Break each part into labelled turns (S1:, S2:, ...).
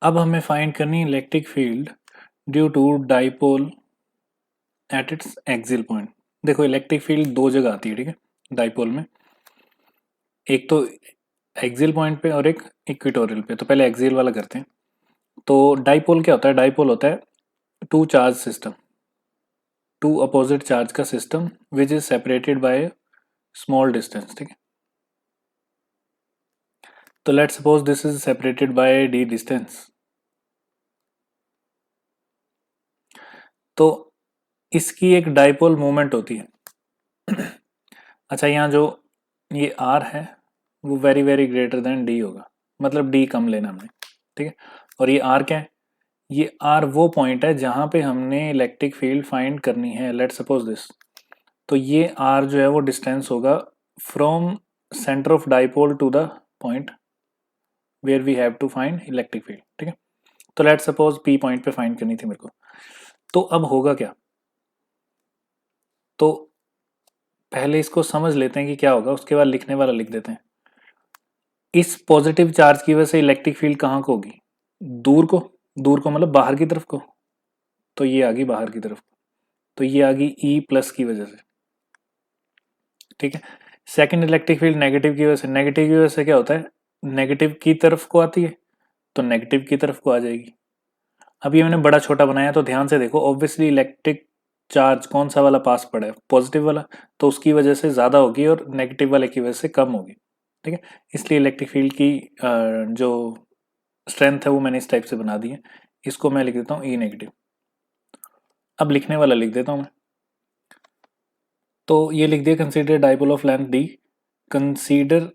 S1: अब हमें फाइंड करनी electric field due to dipole at its axial point. देखो इलेक्ट्रिक फील्ड दो जगह आती है, ठीक है, डाइपोल में। एक तो एक्सियल पॉइंट पे और एक इक्वेटोरियल पे। तो पहले एक्सियल वाला करते हैं। तो डाइपोल क्या होता है? डाइपोल होता है two charge system, two opposite charge का system which is separated by small distance, ठीक है। तो let's suppose this is separated by D distance. तो इसकी एक डाइपोल मोमेंट होती है। अच्छा, यहाँ जो ये आर है वो very very greater than D होगा, मतलब डी कम लेना हमने, ठीक है। और ये आर क्या है? ये आर वो पॉइंट है जहां पे हमने इलेक्ट्रिक फील्ड फाइंड करनी है। Let's suppose this. तो ये आर जो है वो डिस्टेंस होगा from centre of dipole to the point where we have to find electric field, ठीक है। तो लेट्स सपोज पी पॉइंट पे फाइंड करनी थी मेरे को। तो अब होगा क्या? तो पहले इसको समझ लेते हैं कि क्या होगा, उसके बाद लिखने वाला लिख देते हैं। इस पॉजिटिव चार्ज की वजह से इलेक्ट्रिक फील्ड कहाँ को होगी? दूर को। दूर को मतलब बाहर की तरफ को। तो ये आ गई बाहर की तरफ। तो ये आ गई ई प्लस की वजह से, ठीक है। सेकंड इलेक्ट्रिक फील्ड नेगेटिव की वजह से। नेगेटिव की वजह से क्या होता है? नेगेटिव की तरफ को आती है, तो नेगेटिव की तरफ को आ जाएगी। अब ये मैंने बड़ा छोटा बनाया, तो ध्यान से देखो। ऑब्वियसली इलेक्ट्रिक चार्ज कौन सा वाला पास पड़ा है? पॉजिटिव वाला। तो उसकी वजह से ज्यादा होगी और नेगेटिव वाले की वजह से कम होगी, ठीक है। इसलिए इलेक्ट्रिक फील्ड की जो स्ट्रेंथ है वो मैंने इस टाइप से बना दी है। इसको मैं लिख देता हूँ ई नेगेटिव। अब लिखने वाला लिख देता हूँ मैं। तो ये लिख दिया, consider dipole of length d, consider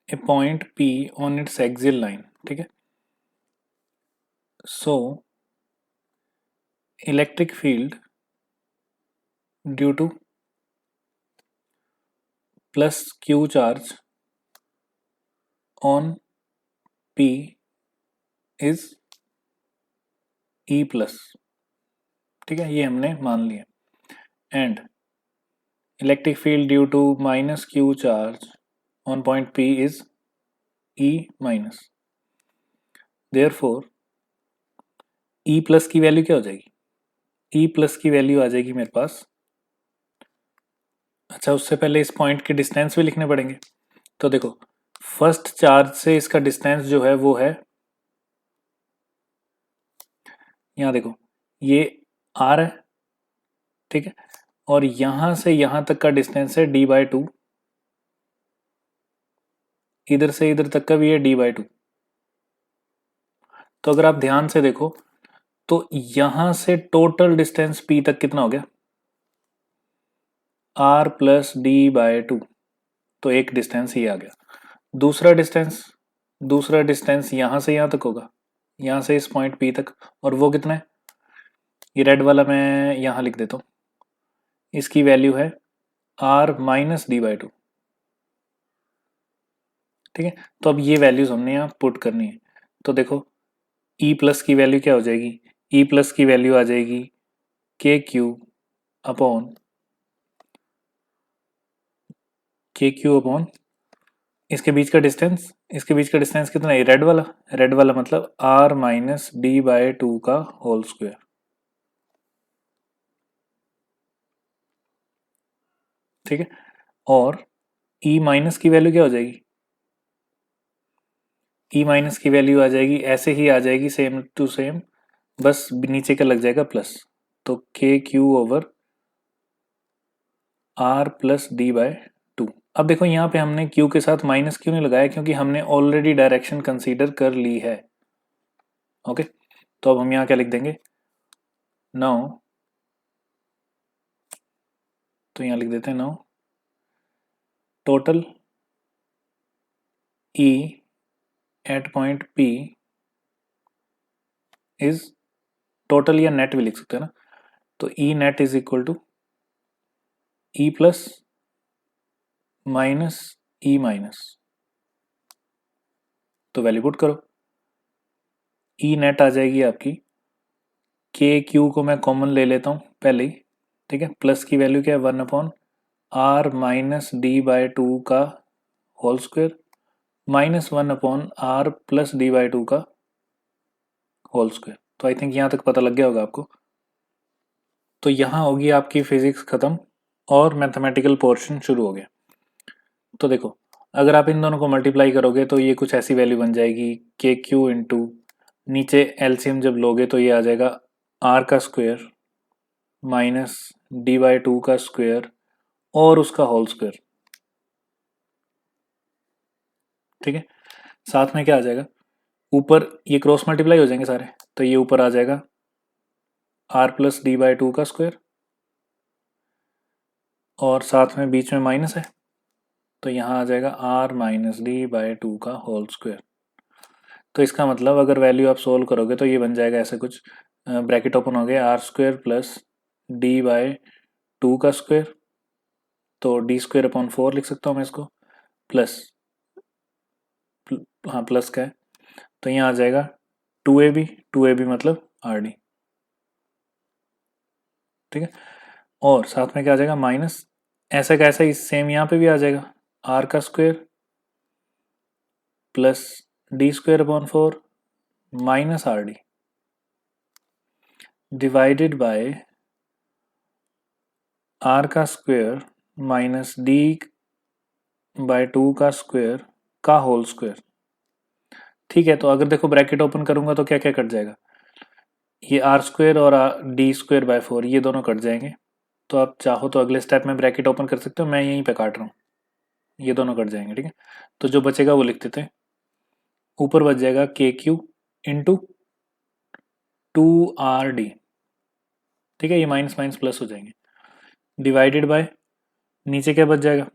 S1: a point P on its axial line, ठीक है। So electric field due to plus q charge on P is E plus, ठीक है, ये हमने मान लिया। And electric field due to minus q charge on point P is E minus. Therefore E plus की value क्या हो जाएगी? ई प्लस की वैल्यू आ जाएगी मेरे पास। अच्छा, उससे पहले इस पॉइंट के डिस्टेंस भी लिखने पड़ेंगे। तो देखो, फर्स्ट चार्ज से इसका डिस्टेंस जो है वो है, यहाँ देखो, ये आर है, ठीक है। और यहां से यहां तक का डिस्टेंस है डी बाई टू। इधर से इधर तक का भी है डी बाई टू। तो अगर आप ध्यान से देखो तो यहां से टोटल डिस्टेंस पी तक कितना हो गया? R plus D by two. तो एक डिस्टेंस ही आ गया। दूसरा डिस्टेंस, दूसरा डिस्टेंस यहां से यहां तक होगा, यहां से इस पॉइंट पी तक। और वो कितना है? ये रेड वाला मैं यहां लिख देता हूं। इसकी वैल्यू है r minus d by two, ठीक है। तो अब ये वैल्यूज हमने यहाँ पुट करनी है। तो देखो, ई प्लस की वैल्यू क्या हो जाएगी? ई प्लस की वैल्यू आ जाएगी के क्यू अपॉन इसके बीच का डिस्टेंस। इसके बीच का डिस्टेंस कितना है? रेड वाला। रेड वाला मतलब r minus D by two का होल स्क्वायर, ठीक है। और ई माइनस की वैल्यू क्या हो जाएगी? ई माइनस की वैल्यू आ जाएगी, ऐसे ही आ जाएगी सेम टू सेम, बस नीचे का लग जाएगा प्लस। तो k Q over r plus D by two. अब देखो यहाँ पे हमने क्यू के साथ माइनस क्यों नहीं लगाया? क्योंकि हमने ऑलरेडी डायरेक्शन कंसीडर कर ली है। ओके, तो अब हम यहाँ क्या लिख देंगे? नाउ, तो यहाँ लिख देते हैं now total E at point P is, total या नेट भी लिख सकते हैं ना। तो E net is equal to E plus minus E minus. तो वैल्यू पुट करो। ई नेट आ जाएगी आपकी, के क्यू को मैं कॉमन ले लेता हूँ पहले ही, ठीक है। प्लस की वैल्यू क्या है? 1 upon R minus D by two का whole square, -1 upon R plus D by two का होल स्क्वायर। तो आई थिंक यहाँ तक पता लग गया होगा आपको। तो यहाँ होगी आपकी फिजिक्स खत्म और मैथमेटिकल पोर्शन शुरू हो गया। तो देखो, अगर आप इन दोनों को मल्टीप्लाई करोगे तो ये कुछ ऐसी वैल्यू बन जाएगी के क्यू इंटू, नीचे एलसीएम जब लोगे तो ये आ जाएगा आर का square minus d by two का स्क्वायर और उसका होल स्क्वायर। ठीक है, साथ में क्या आ जाएगा, ऊपर ये क्रॉस मल्टीप्लाई हो जाएंगे सारे, तो ये ऊपर आ जाएगा r plus d by two का स्क्वायर और साथ में बीच में माइनस है, तो यहाँ आ जाएगा r minus d by two का होल स्क्वायर। तो इसका मतलब अगर वैल्यू आप सोल्व करोगे तो ये बन जाएगा ऐसे कुछ, ब्रैकेट ओपन हो गया r square plus d by two का स्क्वायर, तो डी स्क्वायर अपॉन फोर लिख सकता हूँ मैं इसको, प्लस हाँ प्लस का है, तो यहाँ आ जाएगा टू ए बी मतलब आर डी। ठीक है, और साथ में क्या आ जाएगा माइनस, ऐसा कैसा ही सेम यहाँ पे भी आ जाएगा आर का square plus D square upon four minus R D divided by R का square minus D by two का स्क्वायर का होल स्क्वायर। ठीक है, तो अगर देखो ब्रैकेट ओपन करूंगा तो क्या क्या कट जाएगा, ये आर स्क्वायर और डी स्क्वायर बाय फोर ये दोनों कट जाएंगे। तो आप चाहो तो अगले स्टेप में ब्रैकेट ओपन कर सकते हो, मैं यहीं पे काट रहा हूँ, ये दोनों कट जाएंगे। ठीक है, तो जो बचेगा वो लिख देते हैं, ऊपर बच जाएगा के Q into two R D. ठीक है, ये माइनस माइनस प्लस हो जाएंगे, डिवाइडेड बाय नीचे क्या बच जाएगा,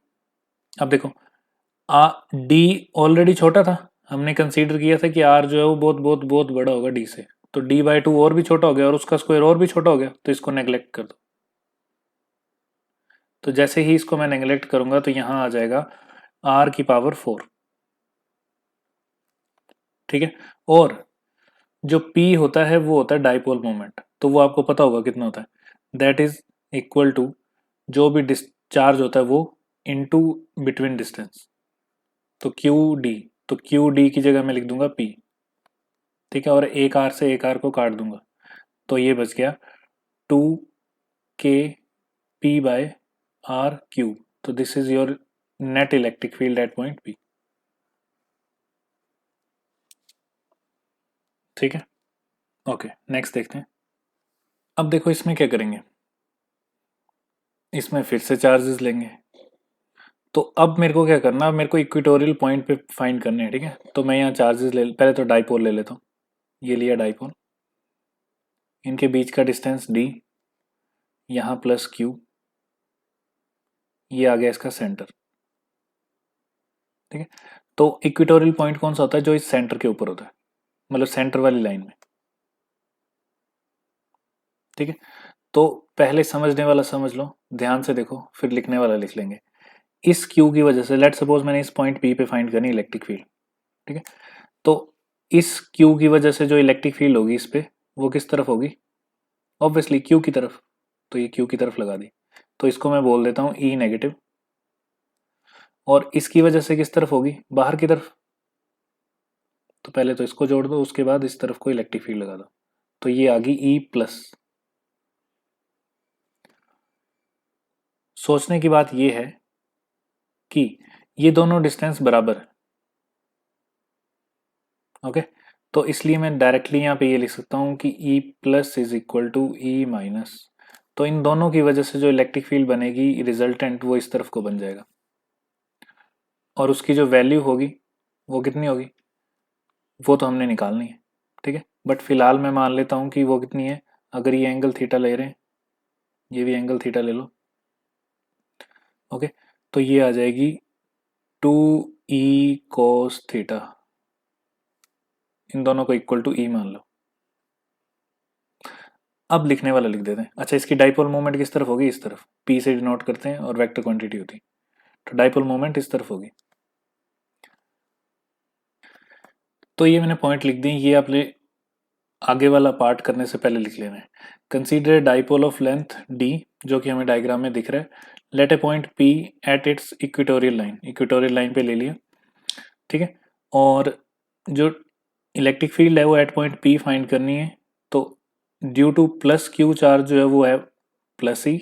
S1: अब देखो आ डी ऑलरेडी छोटा था, हमने कंसीडर किया था कि आर जो है वो बहुत बहुत बहुत बड़ा होगा डी से, तो डी बाई टू और भी छोटा हो गया और उसका स्क्वायर और भी छोटा हो गया, तो इसको नेग्लेक्ट कर दो। तो जैसे ही इसको मैं नेग्लेक्ट करूंगा तो यहां आ जाएगा आर की पावर फोर। ठीक है, और जो P होता है वो होता है डाइपोल मोमेंट, तो वो आपको पता होगा कितना होता है, दैट इज इक्वल टू जो भी डिस्चार्ज होता है वो इनटू बिटवीन डिस्टेंस, तो क्यू डी, तो क्यू डी की जगह मैं लिख दूंगा P। ठीक है, और एक आर से एक आर को काट दूंगा, तो ये बच गया टू के पी बाय आर क्यू। तो this is your net electric field at point P। ठीक है, ओके नेक्स्ट देखते हैं। अब देखो इसमें क्या करेंगे, इसमें फिर से चार्जेस लेंगे, तो अब मेरे को क्या करना, अब मेरे को इक्वेटोरियल पॉइंट पे फाइंड करने हैं। ठीक है, तो मैं यहाँ चार्जेस ले, पहले तो डाइपोल ले लेता हूँ, ये लिया डाइपोल, इनके बीच का डिस्टेंस d, यहाँ प्लस q, ये आ गया इसका सेंटर। ठीक है, तो इक्वेटोरियल पॉइंट कौन सा होता है, जो इस सेंटर के ऊपर होता है, मतलब सेंटर वाली लाइन में। ठीक है, तो पहले समझने वाला समझ लो, ध्यान से देखो, फिर लिखने वाला लिख लेंगे। इस क्यू की वजह से, लेट सपोज मैंने इस पॉइंट पी पे फाइंड करनी इलेक्ट्रिक फील्ड। ठीक है, तो इस क्यू की वजह से जो इलेक्ट्रिक फील्ड होगी इस पे, वो किस तरफ होगी, ऑब्वियसली क्यू की तरफ, तो ये क्यू की तरफ लगा दी, तो इसको मैं बोल देता हूँ ई नेगेटिव। और इसकी वजह से किस तरफ होगी, बाहर की तरफ, तो पहले तो इसको जोड़ दो, उसके बाद इस तरफ को इलेक्ट्रिक फील्ड लगा दो, तो ये आ गई ई प्लस। सोचने की बात ये है कि ये दोनों डिस्टेंस बराबर है। ओके, तो इसलिए मैं डायरेक्टली यहाँ पे ये लिख सकता हूँ कि E plus is equal to E minus, तो इन दोनों की वजह से जो इलेक्ट्रिक फील्ड बनेगी रिजल्टेंट वो इस तरफ को बन जाएगा, और उसकी जो वैल्यू होगी वो कितनी होगी, वो तो हमने निकालनी है। ठीक है, बट फिलहाल मैं मान लेता हूँ कि वो कितनी है, अगर ये एंगल थीटा ले रहे हैं, ये भी एंगल थीटा ले लो। ओके, तो ये आ जाएगी टू ई कोस थीटा, इन दोनों को इक्वल टू ई मान लो। अब लिखने वाला लिख देते हैं। अच्छा, इसकी डाइपोल मोमेंट किस तरफ होगी, इस तरफ, पी से डिनोट करते हैं और वेक्टर क्वांटिटी होती है, तो डाइपोल मोमेंट इस तरफ होगी। तो ये मैंने पॉइंट लिख दी, ये आपने आगे वाला पार्ट करने से पहले लिख लेना है। Consider dipole of length d, जो कि हमें डायग्राम में दिख रहा है, let a point p at its equatorial line, equatorial line पे ले लिया। ठीक है, और जो इलेक्ट्रिक फील्ड है वो एट पॉइंट पी फाइंड करनी है, तो due to plus q charge जो है वो है प्लस ई,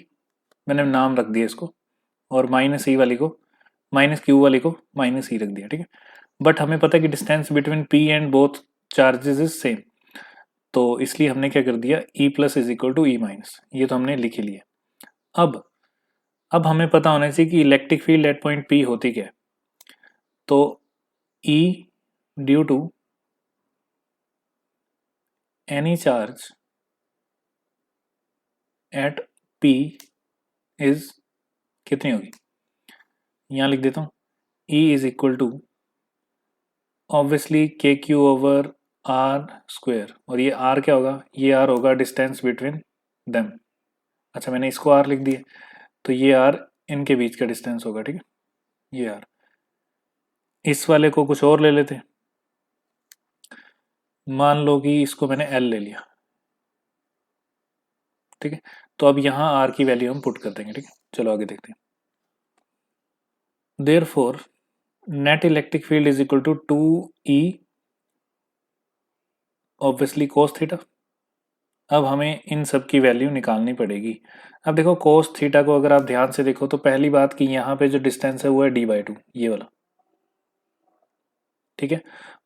S1: मैंने नाम रख दिया इसको, और माइनस ई वाली को, माइनस क्यू वाली को माइनस ई रख दिया, ठीक है। बट हमें पता है कि distance between P and both charges is same, तो इसलिए हमने क्या कर दिया, E plus is equal to E minus, ये तो हमने लिख ही लिया। अब हमें पता होना चाहिए कि electric field at point P होती क्या है, तो E due to any charge at P is कितनी होगी, यहां लिख देता हूं, E is equal to obviously K Q over R square, और ये आर क्या होगा, ये आर होगा डिस्टेंस बिटवीन देम। अच्छा मैंने इसको आर लिख दिया, तो ये आर इनके बीच का डिस्टेंस होगा, ठीक है, ये आर। इस वाले को कुछ और ले लेते हैं, मान लो कि इसको मैंने एल ले लिया, ठीक है। तो अब यहां आर की वैल्यू हम पुट कर देंगे, ठीक है। चलो आगे देखते हैं। Therefore net electric field is equal to 2E obviously cos theta. अब हमें इन सब की वैल्यू निकालनी पड़ेगी। अब देखो कोस थीटा को अगर आप ध्यान से देखो तो पहली बात कि यहाँ पे जो डिस्टेंस है वो है d/2, ये वाला, ठीक है।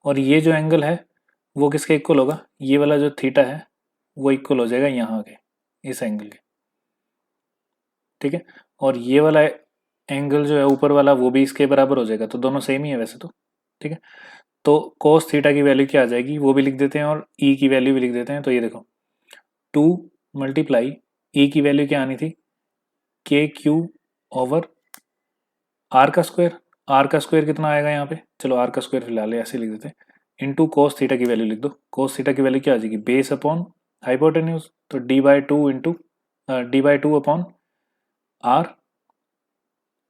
S1: और ये जो एंगल है वो किसके इक्वल होगा, ये वाला जो थीटा है वो इक्वल हो जाएगा यहाँ के इस एंगल के, ठीक है। और ये वाला एंगल जो है ऊपर वाला वो भी इसके बराबर हो जाएगा, तो दोनों सेम ही है वैसे तो, ठीक है। तो कोस थीटा की वैल्यू क्या आ जाएगी वो भी लिख देते हैं और ई की वैल्यू भी लिख देते हैं। तो ये देखो 2 मल्टीप्लाई ई की वैल्यू क्या आनी थी, के क्यू ओवर आर का स्क्वायर। आर का स्क्वायर कितना आएगा यहाँ पे, चलो आर का स्क्वायर फिलहाल ऐसे लिख देते हैं, इंटू कोस थीटा की वैल्यू लिख दो। कोस थीटा की वैल्यू क्या आ जाएगी, बेस अपॉन हाइपोटेन्यूज, तो d by two upon r,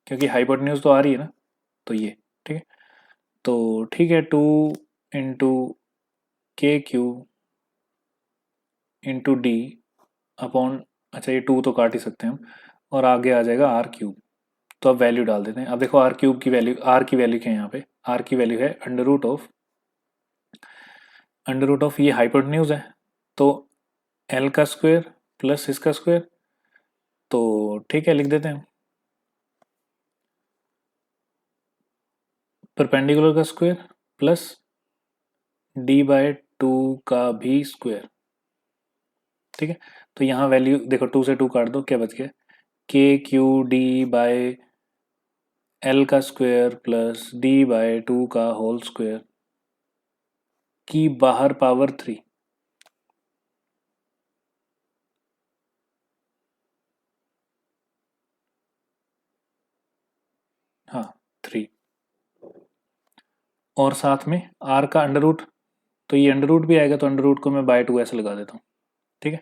S1: क्योंकि हाइपोटेन्यूज तो आर ही है ना, तो ये ठीक है। तो ठीक है 2 इंटू के क्यू इंटू डी अपॉन, अच्छा ये 2 तो काट ही सकते हैं हम, और आगे आ जाएगा आर क्यूब। तो अब वैल्यू डाल देते हैं। अब देखो आर क्यूब की वैल्यू, आर की वैल्यू क्या है यहाँ पे, आर की वैल्यू है अंडर रूट ऑफ ये हाइपोटेन्यूज है, तो एल का स्क्वायर प्लस इसका स्क्वायर, तो ठीक है लिख देते हैं परपेंडिकुलर का स्क्वायर प्लस d/2 का भी स्क्वायर, ठीक है। तो यहाँ वैल्यू देखो 2 से 2 काट दो, क्या बच गया, के क्यू डी बाय एल का स्क्वायर प्लस d/2 का होल स्क्वायर की बाहर पावर 3, हाँ 3, और साथ में r का अंडर रूट, तो ये अंडर रूट भी आएगा, तो अंडर रूट को मैं बाय 2 ऐसे लगा देता हूँ, ठीक है।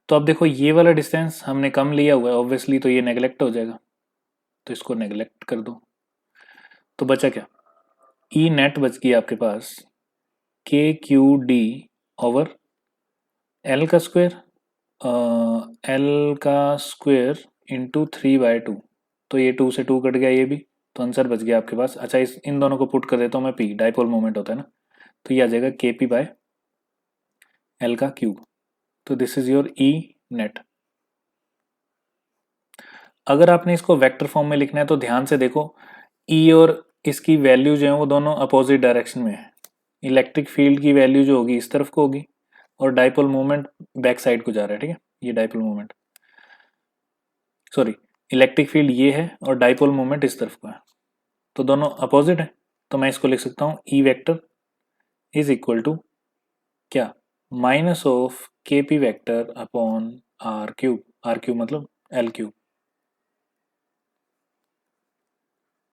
S1: तो अब देखो ये वाला डिस्टेंस हमने कम लिया हुआ है ऑब्वियसली, तो ये नेगलेक्ट हो जाएगा, तो इसको नेगलेक्ट कर दो। तो बचा क्या, ई नेट बच गई आपके पास के क्यू डी ओवर एल का स्क्वायर, एल का स्क्वायर इंटू 3/2, तो ये 2 से 2 कट गया ये भी, तो आंसर बच गया आपके पास। अच्छा इस इन दोनों को पुट कर देता हूँ मैं, पी डाइपोल मोमेंट होता है ना, तो ये आ जाएगा के पी बाय एल का क्यूब। तो this is your E net. अगर आपने इसको वेक्टर फॉर्म में लिखना है तो ध्यान से देखो, ई और इसकी वैल्यू जो है वो दोनों अपोजिट डायरेक्शन में है। इलेक्ट्रिक फील्ड की वैल्यू जो होगी इस तरफ को होगी, और डाइपोल मोमेंट बैक साइड को जा रहा है, ठीक है। ये dipole moment, sorry electric field ये है और डाइपोल मोमेंट इस तरफ को है, तो दोनों अपोजिट है। तो मैं इसको लिख सकता हूँ E vector is equal to क्या, minus of k p vector upon r cube मतलब एल क्यूब,